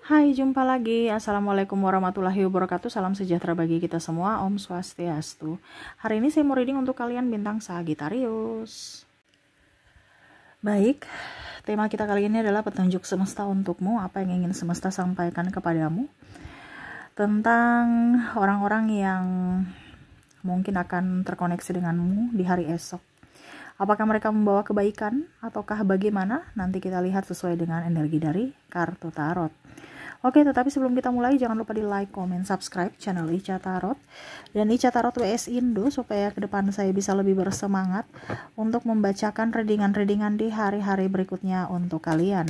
Hai, jumpa lagi. Assalamualaikum warahmatullahi wabarakatuh. Salam sejahtera bagi kita semua. Om Swastiastu. Hari ini saya mau reading untuk kalian bintang Sagittarius. Baik, tema kita kali ini adalah petunjuk semesta untukmu. Apa yang ingin semesta sampaikan kepadamu tentang orang-orang yang mungkin akan terkoneksi denganmu di hari esok. Apakah mereka membawa kebaikan ataukah bagaimana? Nanti kita lihat sesuai dengan energi dari kartu tarot. Oke, tetapi sebelum kita mulai jangan lupa di like, comment, subscribe channel Ica Tarot dan Ica Tarot WS Indo supaya ke depan saya bisa lebih bersemangat untuk membacakan readingan-readingan di hari-hari berikutnya untuk kalian.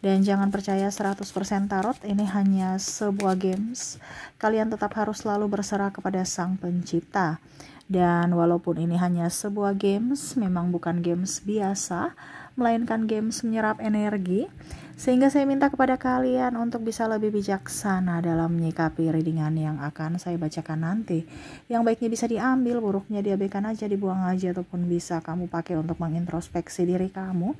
Dan jangan percaya 100% tarot, ini hanya sebuah games. Kalian tetap harus selalu berserah kepada Sang Pencipta. Dan walaupun ini hanya sebuah games, memang bukan games biasa, melainkan games menyerap energi, sehingga saya minta kepada kalian untuk bisa lebih bijaksana dalam menyikapi readingan yang akan saya bacakan nanti. Yang baiknya bisa diambil, buruknya diabaikan aja, dibuang aja, ataupun bisa kamu pakai untuk mengintrospeksi diri kamu,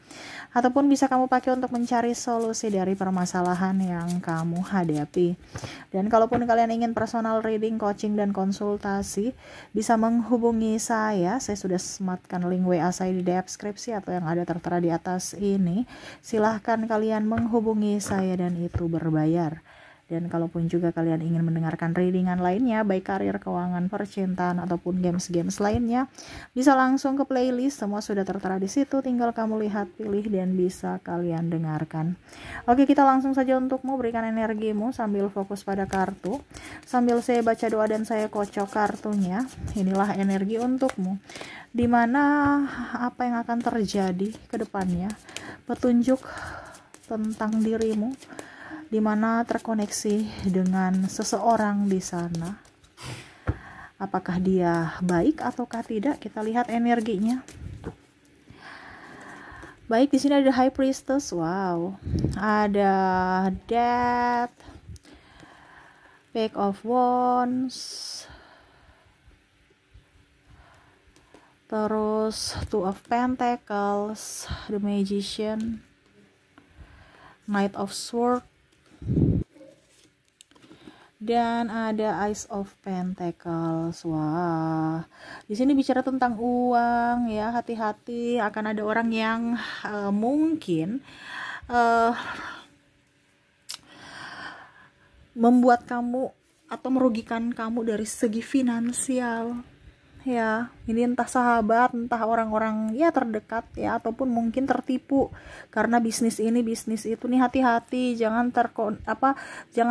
ataupun bisa kamu pakai untuk mencari solusi dari permasalahan yang kamu hadapi. Dan kalaupun kalian ingin personal reading, coaching, dan konsultasi, bisa menghubungi saya sudah sematkan link WA saya di deskripsi atau yang ada tertera di atas ini. Silahkan kalian menghubungi saya dan itu berbayar. Dan kalaupun juga kalian ingin mendengarkan readingan lainnya, baik karir, keuangan, percintaan, ataupun games-games lainnya, bisa langsung ke playlist, semua sudah tertera di situ, tinggal kamu lihat, pilih, dan bisa kalian dengarkan. Oke, kita langsung saja untukmu, berikan energimu sambil fokus pada kartu, sambil saya baca doa dan saya kocok kartunya. Inilah energi untukmu, dimana apa yang akan terjadi ke depannya, petunjuk tentang dirimu, di mana terkoneksi dengan seseorang di sana. Apakah dia baik ataukah tidak? Kita lihat energinya. Baik, di sini ada High Priestess, wow. Ada Death, Page of Wands, terus Two of Pentacles, The Magician, Knight of Swords, dan ada Ace of Pentacles. Wah, di sini bicara tentang uang ya. Hati-hati, akan ada orang yang mungkin membuat kamu atau merugikan kamu dari segi finansial. Ya, ini entah sahabat, entah orang-orang ya terdekat ya, ataupun mungkin tertipu karena bisnis ini bisnis itu nih. Hati-hati, jangan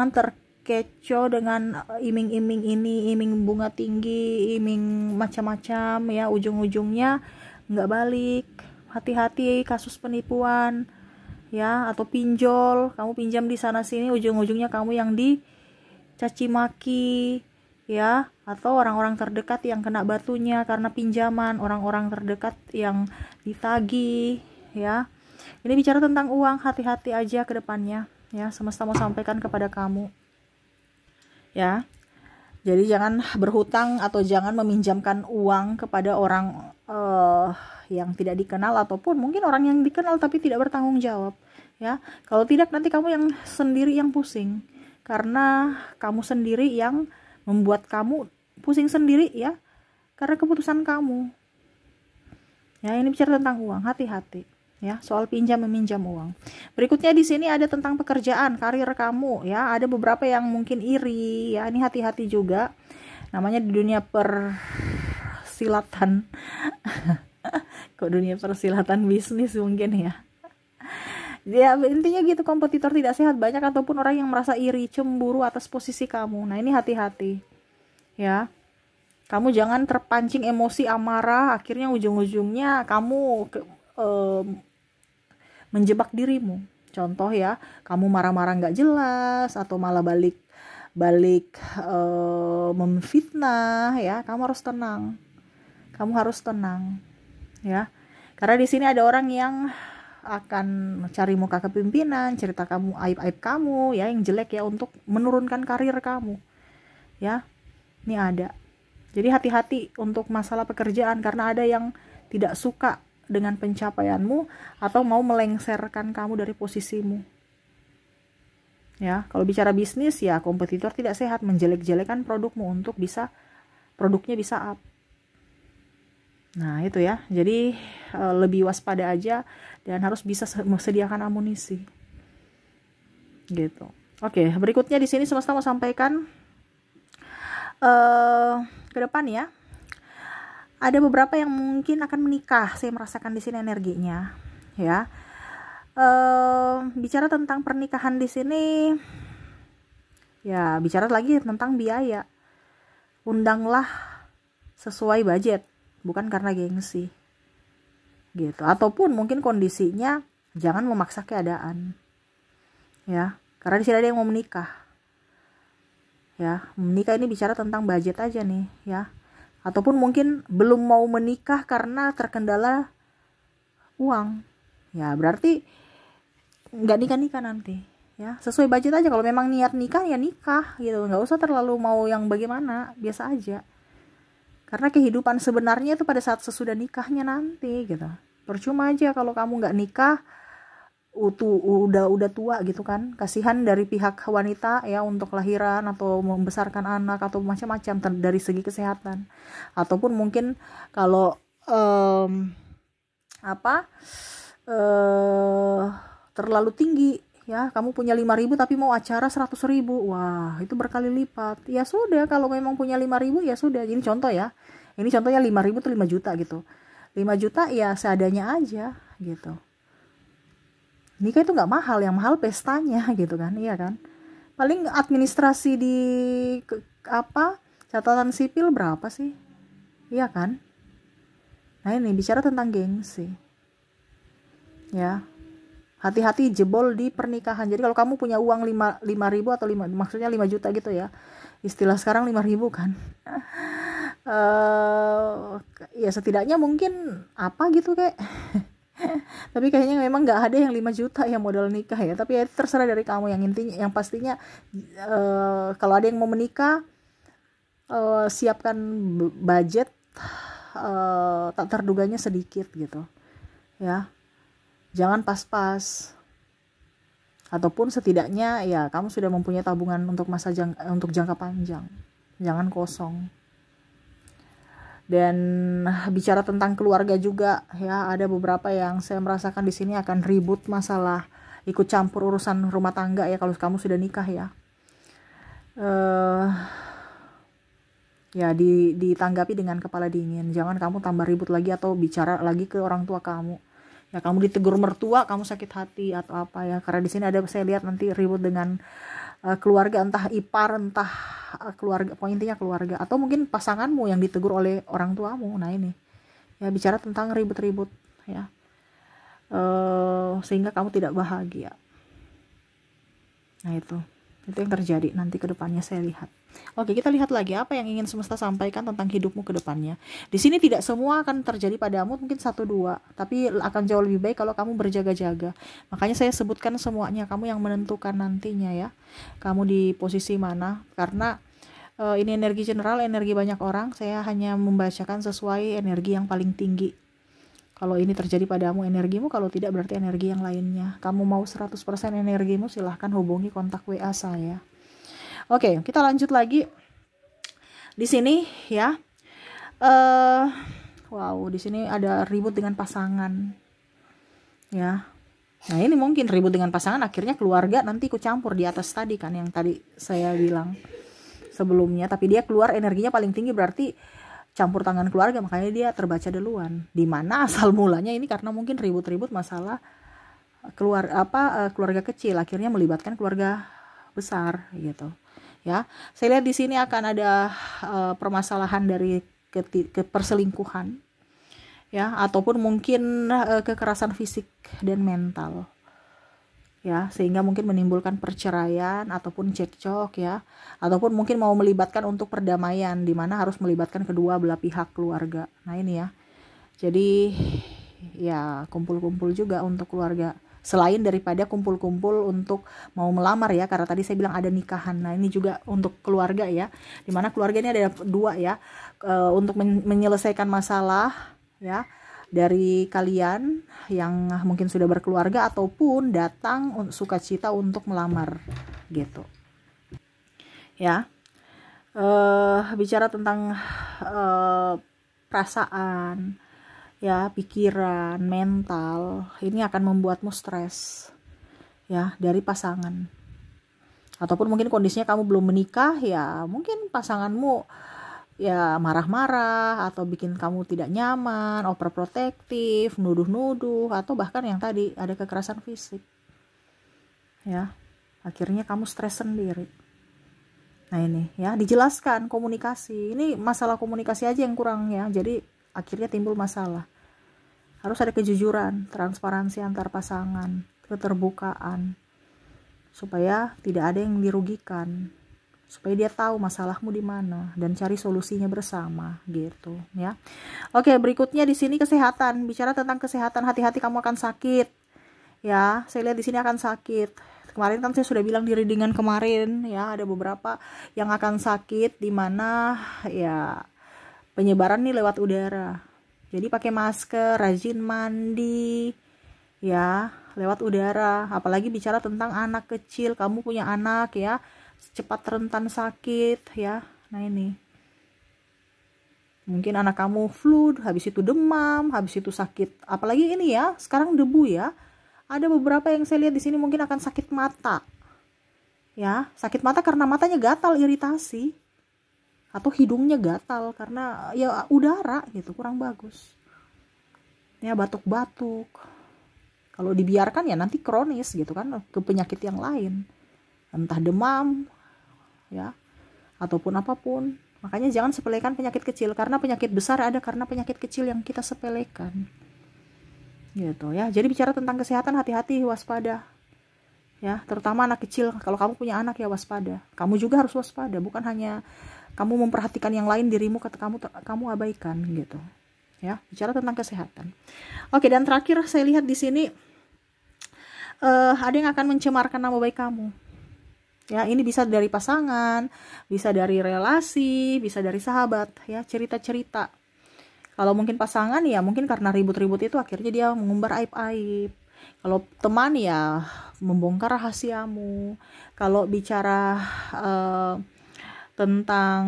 terkecoh dengan iming-iming ini, iming bunga tinggi, iming macam-macam ya, ujung-ujungnya nggak balik. Hati-hati kasus penipuan ya, atau pinjol, kamu pinjam di sana sini, ujung-ujungnya kamu yang dicaci maki ya, atau orang-orang terdekat yang kena batunya karena pinjaman, orang-orang terdekat yang ditagih ya. Ini bicara tentang uang, hati-hati aja ke depannya ya, semesta mau sampaikan kepada kamu ya. Jadi jangan berhutang atau jangan meminjamkan uang kepada orang yang tidak dikenal, ataupun mungkin orang yang dikenal tapi tidak bertanggung jawab ya. Kalau tidak, nanti kamu yang sendiri yang pusing, karena kamu sendiri yang membuat kamu pusing sendiri ya, karena keputusan kamu ya. Ini bicara tentang uang, hati-hati ya, soal pinjam meminjam uang. Berikutnya di sini ada tentang pekerjaan, karir kamu ya. Ada beberapa yang mungkin iri ya, ini hati-hati juga, namanya di dunia persilatan kok dunia persilatan bisnis mungkin ya. Ya intinya gitu, kompetitor tidak sehat banyak, ataupun orang yang merasa iri, cemburu atas posisi kamu. Nah ini hati-hati ya, kamu jangan terpancing emosi amarah, akhirnya ujung-ujungnya kamu menjebak dirimu. Contoh ya, kamu marah-marah nggak jelas, atau malah balik memfitnah ya. Kamu harus tenang ya, karena di sini ada orang yang akan cari muka kepimpinan, cerita kamu, aib-aib kamu ya yang jelek ya, untuk menurunkan karir kamu ya. Ini ada. Jadi hati-hati untuk masalah pekerjaan, karena ada yang tidak suka dengan pencapaianmu atau mau melengsarkan kamu dari posisimu Ya, kalau bicara bisnis ya kompetitor tidak sehat menjelek-jelekan produkmu untuk produknya bisa up. Nah, itu ya. Jadi lebih waspada aja dan harus bisa sediakan amunisi. Gitu. Oke, berikutnya di sini semesta mau sampaikan ke depan ya. Ada beberapa yang mungkin akan menikah. Saya merasakan di sini energinya, ya. Bicara tentang pernikahan di sini, ya bicara lagi tentang biaya. Undanglah sesuai budget, bukan karena gengsi, gitu. Ataupun mungkin kondisinya jangan memaksa keadaan, ya. Karena di sini ada yang mau menikah, ya. Menikah ini bicara tentang budget aja nih, ya. Ataupun mungkin belum mau menikah karena terkendala uang, ya berarti nggak nikah nanti, ya. Sesuai budget aja. Kalau memang niat nikah ya nikah gitu, nggak usah terlalu mau yang bagaimana, biasa aja. Karena kehidupan sebenarnya itu pada saat sesudah nikahnya nanti gitu. Percuma aja kalau kamu nggak nikah udah tua gitu kan. Kasihan dari pihak wanita ya untuk lahiran atau membesarkan anak atau macam-macam dari segi kesehatan. Ataupun mungkin kalau terlalu tinggi ya, kamu punya 5.000 tapi mau acara 100.000, wah itu berkali lipat. Ya sudah, kalau memang punya 5.000 ya sudah. Ini contoh ya, ini contohnya 5.000 tuh 5 juta gitu. 5 juta ya seadanya aja gitu. Nikah itu nggak mahal, yang mahal pestanya gitu kan, iya kan. Paling administrasi di catatan sipil berapa sih, iya kan. Nah ini bicara tentang gengsi, ya. Hati-hati jebol di pernikahan. Jadi kalau kamu punya uang 5.000 atau 5, maksudnya 5 juta gitu ya. Istilah sekarang 5.000 kan. Ya setidaknya mungkin apa gitu kayak. Tapi kayaknya memang nggak ada yang 5 juta yang modal nikah ya. Tapi ya terserah dari kamu. Yang intinya, yang pastinya kalau ada yang mau menikah, siapkan budget tak terduganya sedikit gitu, ya. Jangan pas-pas, ataupun setidaknya ya kamu sudah mempunyai tabungan untuk untuk jangka panjang, jangan kosong. Dan bicara tentang keluarga juga ya, ada beberapa yang saya merasakan di sini akan ribut masalah ikut campur urusan rumah tangga ya kalau kamu sudah nikah ya. Ya ditanggapi dengan kepala dingin, jangan kamu tambah ribut lagi atau bicara lagi ke orang tua kamu. Ya kamu ditegur mertua, kamu sakit hati atau apa ya. Karena di sini ada, saya lihat nanti ribut dengan keluarga, entah ipar, entah keluarga, pokoknya intinya keluarga. Atau mungkin pasanganmu yang ditegur oleh orang tuamu. Nah ini, ya bicara tentang ribut-ribut ya. Sehingga kamu tidak bahagia. Nah itu yang terjadi nanti ke depannya saya lihat. Oke, kita lihat lagi apa yang ingin semesta sampaikan tentang hidupmu ke depannya. Di sini tidak semua akan terjadi padamu, mungkin 1-2, tapi akan jauh lebih baik kalau kamu berjaga-jaga. Makanya saya sebutkan semuanya, kamu yang menentukan nantinya ya. Kamu di posisi mana? Karena ini energi general, energi banyak orang. Saya hanya membacakan sesuai energi yang paling tinggi. Kalau ini terjadi padamu energimu, kalau tidak berarti energi yang lainnya. Kamu mau 100% energimu, silahkan hubungi kontak WA saya. Oke, kita lanjut lagi. Di sini ya. Wow, di sini ada ribut dengan pasangan. Ya. Nah, ini mungkin ribut dengan pasangan akhirnya keluarga nanti ikut campur di atas tadi kan yang tadi saya bilang sebelumnya, tapi dia keluar energinya paling tinggi berarti campur tangan keluarga, makanya dia terbaca duluan. Dimana asal mulanya ini karena mungkin ribut-ribut masalah keluarga kecil akhirnya melibatkan keluarga besar gitu ya. Saya lihat di sini akan ada permasalahan dari perselingkuhan ya, ataupun mungkin kekerasan fisik dan mental ya, sehingga mungkin menimbulkan perceraian ataupun cekcok ya, ataupun mungkin mau melibatkan untuk perdamaian di mana harus melibatkan kedua belah pihak keluarga. Nah ini ya, jadi ya kumpul-kumpul juga untuk keluarga selain daripada kumpul-kumpul untuk mau melamar ya, karena tadi saya bilang ada nikahan. Nah ini juga untuk keluarga ya, dimana keluarga ini ada 2 ya, untuk menyelesaikan masalah ya, dari kalian yang mungkin sudah berkeluarga ataupun datang sukacita untuk melamar gitu ya. Bicara tentang perasaan ya, pikiran, mental, ini akan membuatmu stres ya dari pasangan. Ataupun mungkin kondisinya kamu belum menikah ya, mungkin pasanganmu ya marah-marah atau bikin kamu tidak nyaman, overprotective, nuduh-nuduh, atau bahkan yang tadi ada kekerasan fisik ya, akhirnya kamu stres sendiri. Nah ini ya, dijelaskan komunikasi, ini masalah komunikasi aja yang kurang ya, jadi akhirnya timbul masalah. Harus ada kejujuran, transparansi antar pasangan, keterbukaan, supaya tidak ada yang dirugikan, supaya dia tahu masalahmu di mana dan cari solusinya bersama gitu ya. Oke, berikutnya di sini kesehatan. Bicara tentang kesehatan, hati-hati kamu akan sakit ya. Saya lihat di sini akan sakit. Kemarin kan saya sudah bilang di readingan kemarin ya, ada beberapa yang akan sakit di mana ya penyebaran nih lewat udara. Jadi pakai masker, rajin mandi ya, lewat udara. Apalagi bicara tentang anak kecil, kamu punya anak ya, cepat rentan sakit ya. Nah ini mungkin anak kamu flu, habis itu demam, habis itu sakit. Apalagi ini ya, sekarang debu ya. Ada beberapa yang saya lihat di sini mungkin akan sakit mata ya, sakit mata karena matanya gatal, iritasi, atau hidungnya gatal karena ya udara gitu kurang bagus ya, batuk-batuk. Kalau dibiarkan ya nanti kronis gitu kan, ke penyakit yang lain, entah demam ya ataupun apapun. Makanya jangan sepelekan penyakit kecil, karena penyakit besar ada karena penyakit kecil yang kita sepelekan gitu ya. Jadi bicara tentang kesehatan, hati-hati, waspada ya, terutama anak kecil. Kalau kamu punya anak ya waspada, kamu juga harus waspada, bukan hanya kamu memperhatikan yang lain, dirimu kata kamu abaikan gitu ya. Bicara tentang kesehatan. Oke, dan terakhir saya lihat di sini ada yang akan mencemarkan nama baik kamu ya. Ini bisa dari pasangan, bisa dari relasi, bisa dari sahabat ya, cerita-cerita. Kalau mungkin pasangan ya mungkin karena ribut-ribut itu akhirnya dia mengumbar aib-aib. Kalau teman ya membongkar rahasiamu. Kalau bicara tentang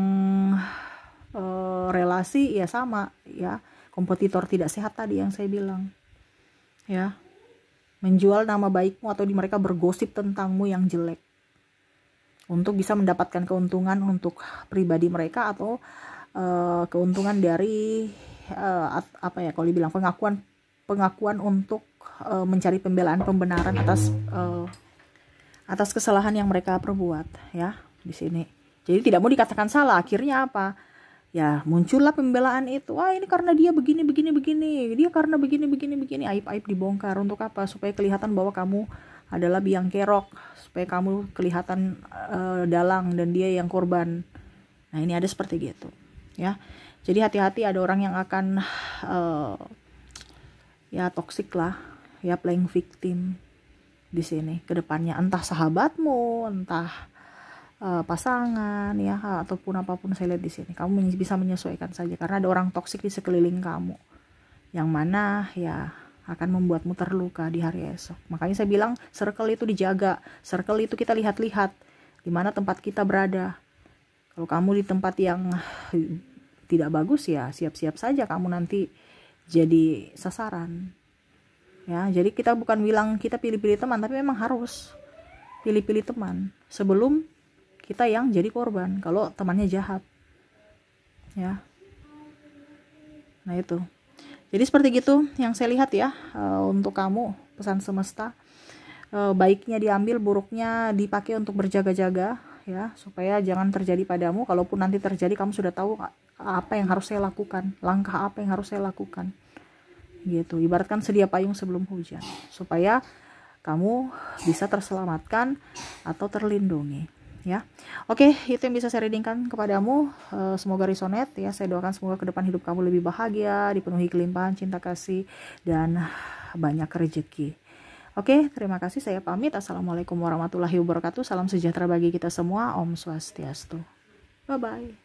relasi ya sama ya, kompetitor tidak sehat tadi yang saya bilang ya, menjual nama baikmu atau mereka bergosip tentangmu yang jelek untuk bisa mendapatkan keuntungan untuk pribadi mereka, atau keuntungan dari apa ya, kalau dibilang pengakuan untuk mencari pembenaran atas kesalahan yang mereka perbuat ya di sini. Jadi tidak mau dikatakan salah, akhirnya apa ya, muncullah pembelaan itu. Wah, ini karena dia begini, dia karena begini, aib-aib dibongkar. Untuk apa? Supaya kelihatan bahwa kamu adalah biang kerok, supaya kamu kelihatan dalang dan dia yang korban. Nah ini ada seperti gitu ya. Jadi hati-hati, ada orang yang akan ya toksik lah ya, playing victim di sini ke depannya, entah sahabatmu, entah pasangan ya, ataupun apapun. Saya lihat di sini kamu bisa menyesuaikan saja, karena ada orang toksik di sekeliling kamu yang mana ya akan membuatmu terluka di hari esok. Makanya saya bilang circle itu dijaga, circle itu kita lihat-lihat di mana tempat kita berada. Kalau kamu di tempat yang tidak bagus ya siap-siap saja kamu nanti jadi sasaran ya. Jadi kita bukan bilang kita pilih-pilih teman, tapi memang harus pilih-pilih teman sebelum kita yang jadi korban kalau temannya jahat ya. Nah itu, jadi seperti gitu yang saya lihat ya. Untuk kamu, pesan semesta, baiknya diambil, buruknya dipakai untuk berjaga-jaga ya, supaya jangan terjadi padamu. Kalaupun nanti terjadi, kamu sudah tahu apa yang harus saya lakukan, langkah apa yang harus saya lakukan gitu. Ibaratkan sedia payung sebelum hujan, supaya kamu bisa terselamatkan atau terlindungi ya. Oke, itu yang bisa saya readingkan kepadamu. Semoga resonate ya. Saya doakan semoga ke depan hidup kamu lebih bahagia, dipenuhi kelimpahan cinta kasih dan banyak rezeki. Oke, terima kasih, saya pamit. Assalamualaikum warahmatullahi wabarakatuh. Salam sejahtera bagi kita semua. Om Swastiastu. Bye bye.